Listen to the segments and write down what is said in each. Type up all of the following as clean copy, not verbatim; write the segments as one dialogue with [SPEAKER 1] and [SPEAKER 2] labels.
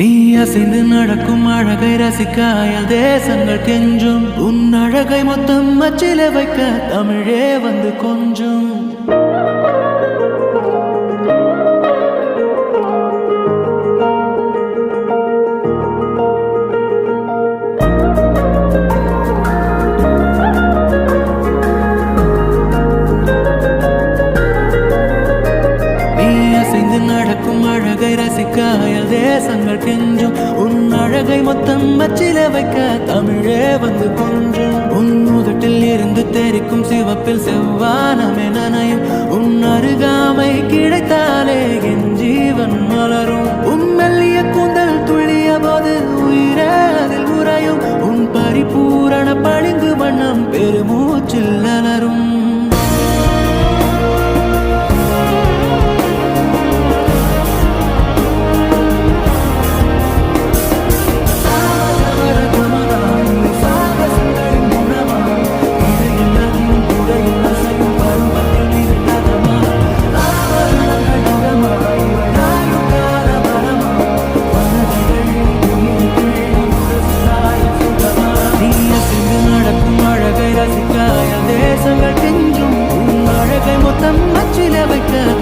[SPEAKER 1] நீ அசைந்து நடக்கும் அழகை ரசிக்க அயல் தேசங்கள் கெஞ்சும் உன் அழகை மொத்தம் அச்சில வைக்க தமிழே வந்து கொஞ்சம் நடக்கும் அழகை ரசிக்க அயல் தேசங்கள் கெஞ்சும் உன் அழகை மொத்தம் அச்சில வைக்க தமிழே வந்து கொஞ்சம் உன் முதட்டில் இருந்து தெரிக்கும் சிவப்பில் செவ்வானமே நனையும் உன் அருகாமை கிடைத்தாலே என் ஜீவன் மலரும் உன் மெல்லிய கூந்தல் துளிய போது உயிரே அதில் உறையும் உன் பரிபூரண பளிங்கு வண்ணம் பெருமூச்சில் அலரும்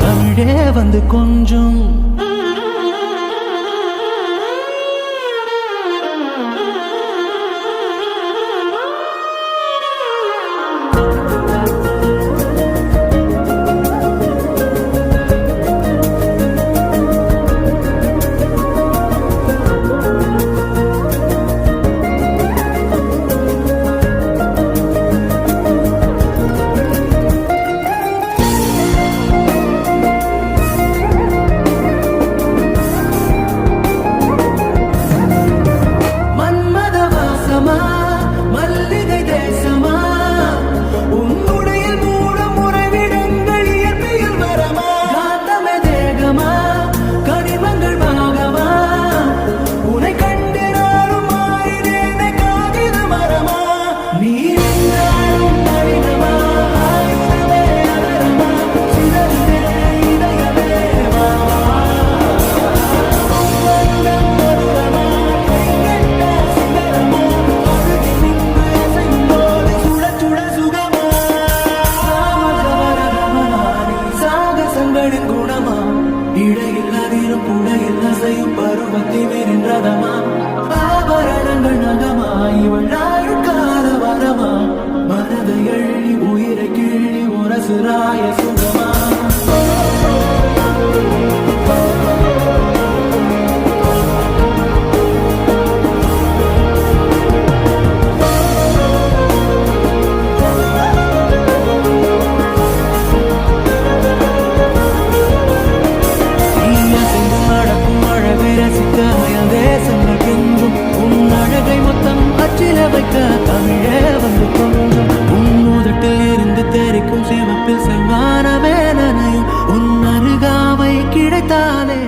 [SPEAKER 1] தமிழே வந்து கொஞ்சம் பருவத்தை வெறின்றதமா ஆபரணங்கள் நகமா இவள் கால வரமா மனதை எள்ளி உயிரை கிள்ளி உரசுராய சுகமா தமிழே வந்து கொஞ்சம் உன் முதட்டில் இருந்து தெரிக்கும் சிவப்பில் செவ்வானமே நனையும் உன் அருகாமை கிடைத்தாலே